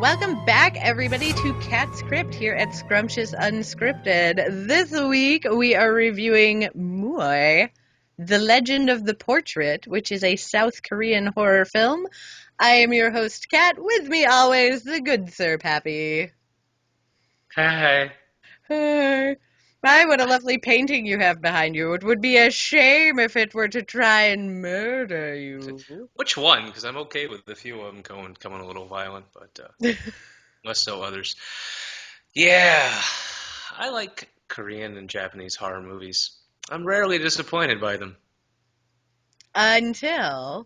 Welcome back, everybody, to Kat's Krypt here at Scrumptious Unscripted. This week, we are reviewing Muoi, The Legend of the Portrait, which is a South Korean horror film. I am your host, Kat. With me always, the good Sir Pappy. Hi. Hi. My, what a lovely painting you have behind you. It would be a shame if it were to try and murder you. Which one? Because I'm okay with a few of them coming a little violent, but less so others. Yeah, I like Korean and Japanese horror movies. I'm rarely disappointed by them. Until...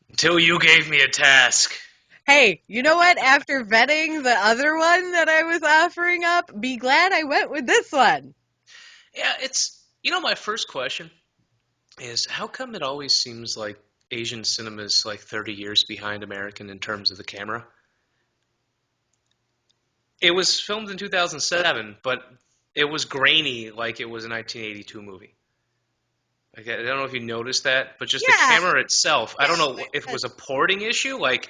Until you gave me a task. Hey, you know what? After vetting the other one that I was offering up, be glad I went with this one. Yeah, my first question is how come it always seems like Asian cinema is like 30 years behind American in terms of the camera? It was filmed in 2007, but it was grainy like it was a 1982 movie. Okay, I don't know if you noticed that, but just the Yeah, camera itself, I don't no, know if it was a porting issue. Like,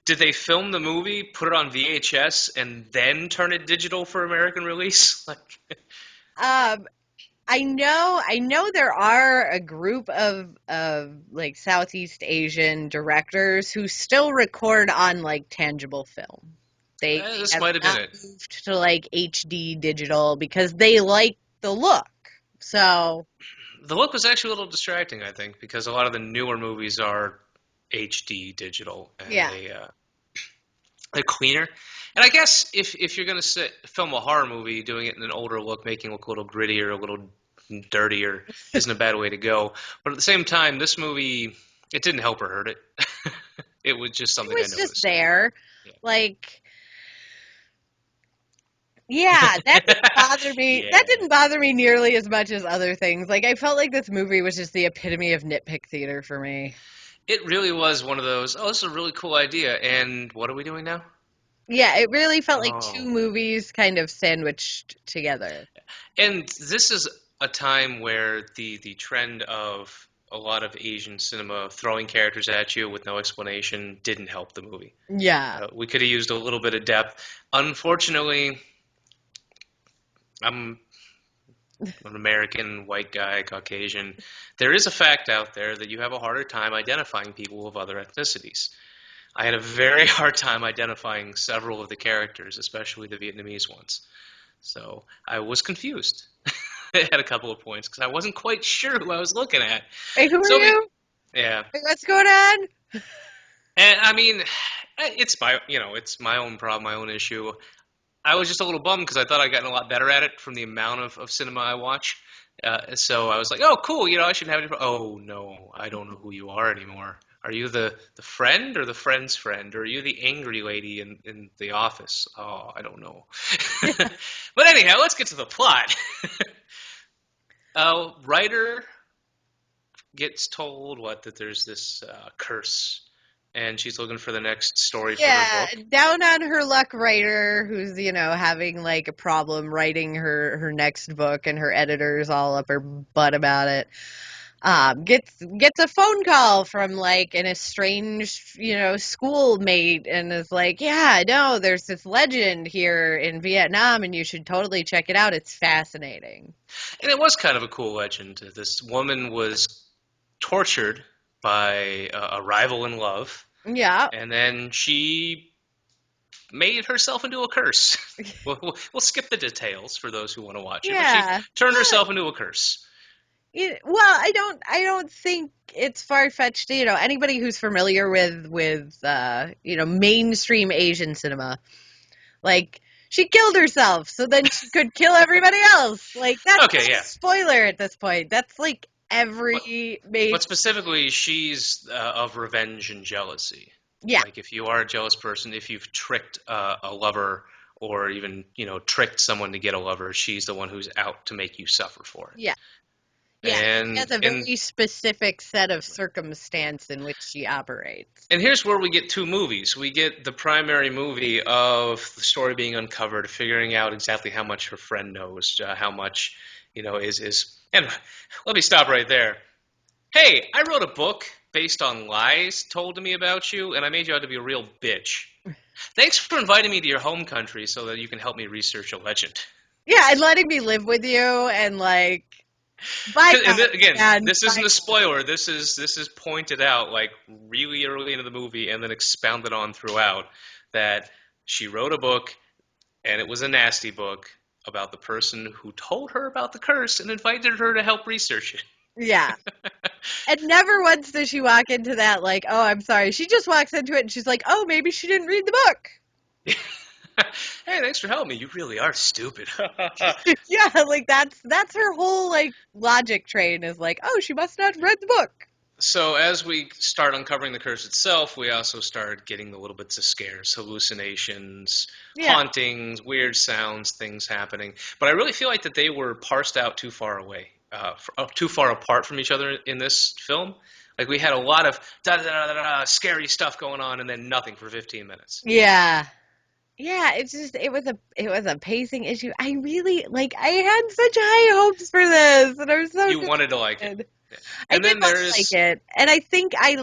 did they film the movie, put it on VHS, and then turn it digital for American release? um, I know there are a group of like Southeast Asian directors who still record on like tangible film. They This have might have been not it. moved to like HD digital because they like the look. So, The look was actually a little distracting, I think, because a lot of the newer movies are HD digital, and yeah. they're cleaner. And I guess if you're going to film a horror movie, doing it in an older look, making it look a little grittier, a little dirtier, isn't a bad way to go. But at the same time, this movie, it didn't help or hurt it. It was just It something I was just noticed. there. Yeah. Like, yeah, that didn't bother me. That Yeah. didn't bother me nearly as much as other things. Like, I felt like this movie was just the epitome of nitpick theater for me. It really was one of those, oh, this is a really cool idea, and what are we doing now? Yeah, it really felt like two Oh. movies kind of sandwiched together. And this is a time where the trend of a lot of Asian cinema throwing characters at you with no explanation didn't help the movie. Yeah. We could have used a little bit of depth. Unfortunately, I'm an American, white guy, Caucasian. There is a fact out there that you have a harder time identifying people of other ethnicities. I had a very hard time identifying several of the characters, especially the Vietnamese ones. So I was confused at a couple of points because I wasn't quite sure who I was looking at. Wait, who are So you? yeah, Wait, what's going on? and I mean, it's my own problem, my own issue. I was just a little bummed because I thought I'd gotten a lot better at it from the amount of cinema I watch. So I was like, oh, cool, I shouldn't have any. Oh no, I don't know who you are anymore. Are you the friend or the friend's friend? Or are you the angry lady in the office? Oh, I don't know. But anyhow, let's get to the plot. Writer gets told that there's this curse, and she's looking for the next story for her Yeah, book. down on her luck writer who's, having like a problem writing her next book and her editor's all up her butt about it. Gets a phone call from like an estranged, schoolmate and is like, yeah, no, there's this legend here in Vietnam and you should totally check it out. It's fascinating. And it was kind of a cool legend. This woman was tortured by a rival in love, Yeah. and then she made herself into a curse. We'll skip the details for those who want to watch it, but she Yeah. turned herself into a curse. Well, I don't think it's far-fetched. Anybody who's familiar with mainstream Asian cinema, like she killed herself so then she could kill everybody else. Like that's Okay, not a yeah. spoiler at this point. That's like But, every but main. specifically, she's of revenge and jealousy. Yeah, Like if you are a jealous person, if you've tricked a lover or even tricked someone to get a lover, she's the one who's out to make you suffer for it. yeah, yeah. She And has a and very specific set of circumstance in which she operates. and here's where we get two movies. We get the primary movie of the story being uncovered, figuring out exactly how much her friend knows, how much is. And let me stop right there. Hey, I wrote a book based on lies told to me about you, and I made you out to be a real bitch. Thanks for inviting me to your home country so that you can help me research a legend. Yeah, and letting me live with you and like And bygones, again, man, this isn't a bygones. spoiler. This is pointed out like really early into the movie and then expounded on throughout that she wrote a book and it was a nasty book about the person who told her about the curse and invited her to help research Yeah. And never once does she walk into that like, oh, I'm sorry. She just walks into it and she's like, oh, maybe she didn't read the book. it. Hey, thanks for helping me. You really are stupid. Yeah, like that's her whole like logic train is like, oh, she must not have read the book. So as we start uncovering the curse itself, we also start getting the little bits of scares, hallucinations, Yeah. hauntings, weird sounds, things happening. But I really feel like that they were parsed out too far away, too far apart from each other in this film. Like we had a lot of da da da da da scary stuff going on, and then nothing for 15 minutes. Yeah. Yeah, it's just it was a pacing issue. I really like I had such high hopes for this and I was so You wanted to like it, disappointed. yeah. I And did then want to like there's it. And I think I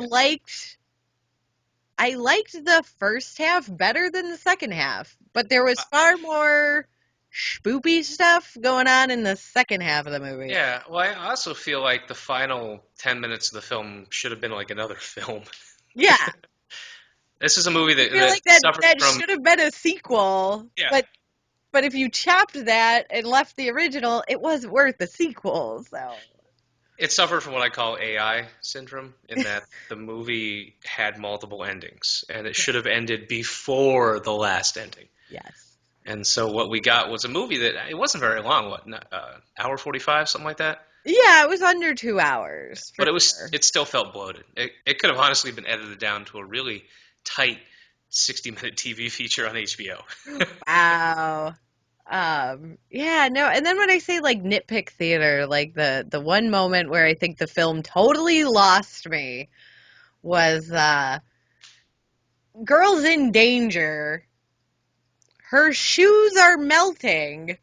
liked the first half better than the second half, but there was far more spoopy stuff going on in the second half of the movie. yeah. Well, I also feel like the final 10 minutes of the film should have been like another film. Yeah, This is a movie I that feel that like that suffers that from should have been a sequel, yeah. but if you chopped that and left the original, it wasn't worth the sequel. So It suffered from what I call AI syndrome, in that the movie had multiple endings, and it yeah, should have ended before the last ending. yes, And so what we got was a movie that it wasn't very long, what, hour 45, something like that. yeah, it was under 2 hours for But sure. it still felt bloated. It could have honestly been edited down to a really tight 60-minute TV feature on HBO. Wow. Yeah, no, and then when I say like nitpick theater, like the one moment where I think the film totally lost me was Girls in Danger. Her shoes are melting.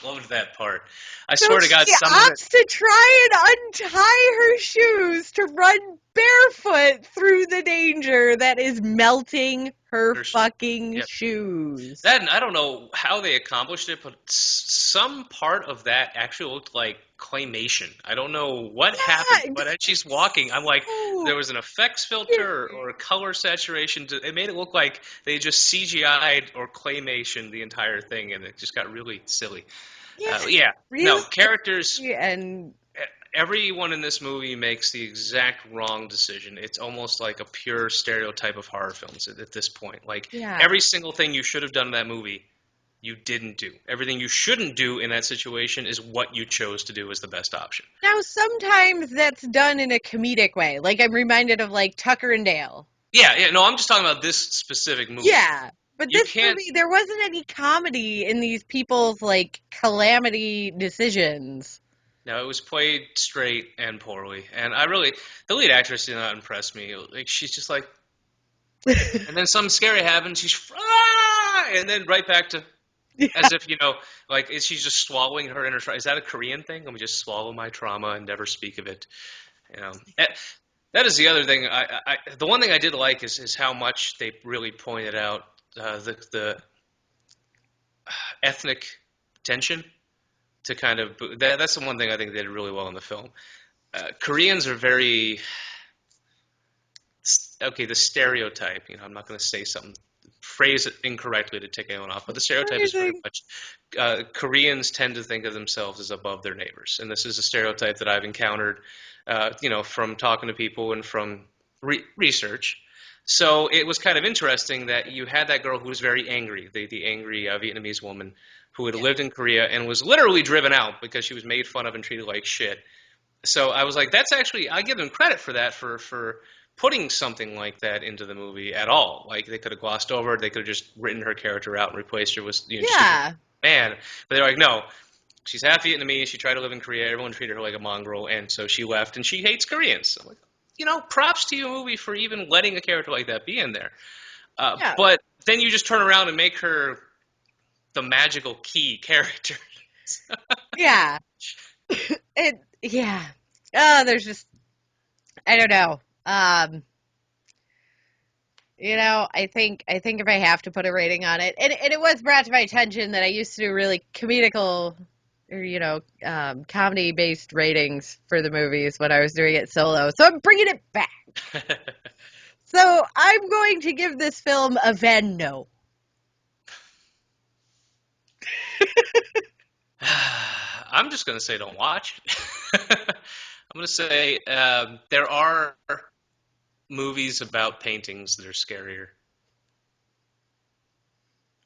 Loved that part. I So swear to God, she some of it. opts to try and untie her shoes to run barefoot through the danger that is melting her fucking Yep. shoes. That, and I don't know how they accomplished it, but some part of that actually looked like claymation. I don't know what happened, Yeah, but as she's walking, I'm like, so there was an effects filter scary. or a color saturation. It made it look like they just CGI'd or claymation the entire thing, and it just got really silly. Yeah, Yeah, really no, characters. angry and Everyone in this movie makes the exact wrong decision. It's almost like a pure stereotype of horror films at this point. Like yeah. every single thing you should have done in that movie, you didn't do. Everything you shouldn't do in that situation is what you chose to do as the best option. Now sometimes that's done in a comedic way. Like I'm reminded of like Tucker and Dale. Yeah, yeah. No, I'm just talking about this specific movie. Yeah. But You this can't. movie, there wasn't any comedy in these people's like calamity decisions. No, it was played straight and poorly, and I really, the lead actress did not impress me. Like she's just like, and then something scary happens. She's and then right back to Yeah. as if like is she just swallowing her inner trauma? Is that a Korean thing? Let me just swallow my trauma and never speak of it. That is the other thing. The one thing I did like is how much they really pointed out the ethnic tension to kind of that's the one thing I think they did really well in the film. Koreans are very okay. The stereotype, I'm not going to say something phrase it incorrectly to tick anyone off, but the stereotype is very Amazing. much Koreans tend to think of themselves as above their neighbors, and this is a stereotype that I've encountered, from talking to people and from research. So it was kind of interesting that you had that girl who was very angry, the angry Vietnamese woman who had Yeah. lived in Korea and was literally driven out because she was made fun of and treated like shit. So I was like, that's actually I give them credit for that for putting something like that into the movie at all. Like they could have glossed over it, they could have just written her character out and replaced her with just a Yeah. man. But they're like, no, she's half Vietnamese. She tried to live in Korea. Everyone treated her like a mongrel, and so she left, and she hates Koreans. I'm like, props to you, movie, for even letting a character like that be in there. Yeah. But then you just turn around and make her the magical key character. Yeah. Yeah. There's just I don't know. Um, I think if I have to put a rating on it, and it was brought to my attention that I used to do really comedical or comedy based ratings for the movies when I was doing it solo. So I'm bringing it back. So I'm going to give this film a Van No. I'm just gonna say don't watch. I'm gonna say there are movies about paintings that are scarier.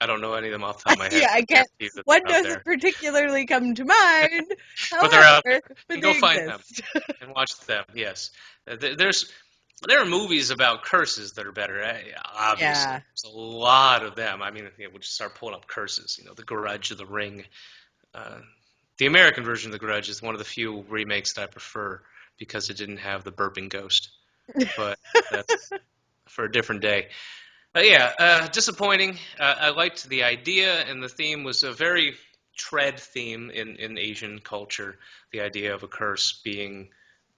I don't know any of them off the top of my head, Yeah, I but there are can't. a few that One are out doesn't there. particularly come to mind. But they're out there. However, but And go they find them exist. and watch them. Yes, there are movies about curses that are better. Obviously, Yeah. there's a lot of them. I mean, we'll just start pulling up curses. The Grudge, The Ring. Uh, the American version of The Grudge is one of the few remakes that I prefer because it didn't have the burping ghost. But that's for a different day. Yeah, disappointing. I liked the idea, and the theme was a very tread theme in Asian culture. The idea of a curse being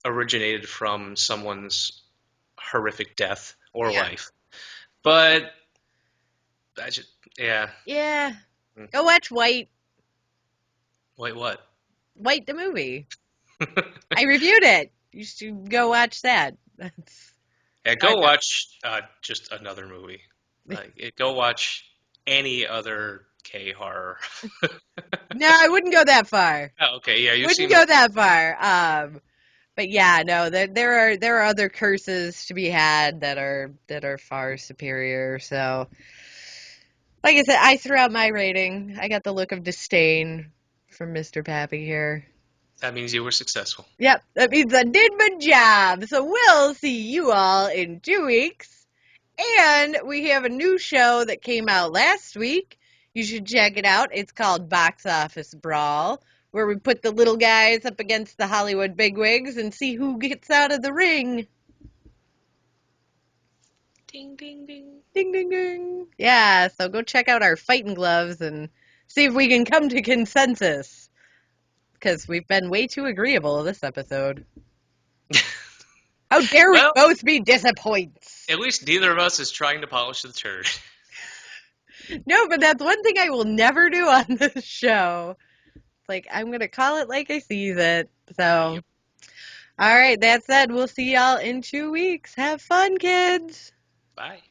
originated from someone's horrific death or Yeah. life. But I just, yeah. Yeah. Mm. Go watch White. Wait, what? White the movie. I reviewed it. You should go watch that. That's Yeah, how I go watch just another movie. Go watch any other K horror. No, I wouldn't go that far. Oh, okay, yeah, you Wouldn't seem go that far. But yeah, no, there are other curses to be had that are far superior. So, like I said, I threw out my rating. I got the look of disdain from Mr. Pappy here. that means you were successful. Yep, that means I did my job. So we'll see you all in 2 weeks. And we have a new show that came out last week. You should check it out. It's called Box Office Brawl, where we put the little guys up against the Hollywood bigwigs and see who gets out of the ring. Ding, ding, ding. Ding, ding, ding. Yeah, so go check out our fighting gloves and see if we can come to consensus. Because we've been way too agreeable this episode. How dare we Well, both be disappoints? at least neither of us is trying to polish the turd. No, but that's one thing I will never do on this show. Like, I'm going to call it like I sees it. So, Yep. all right, that said, we'll see y'all in 2 weeks. Have fun, kids. Bye.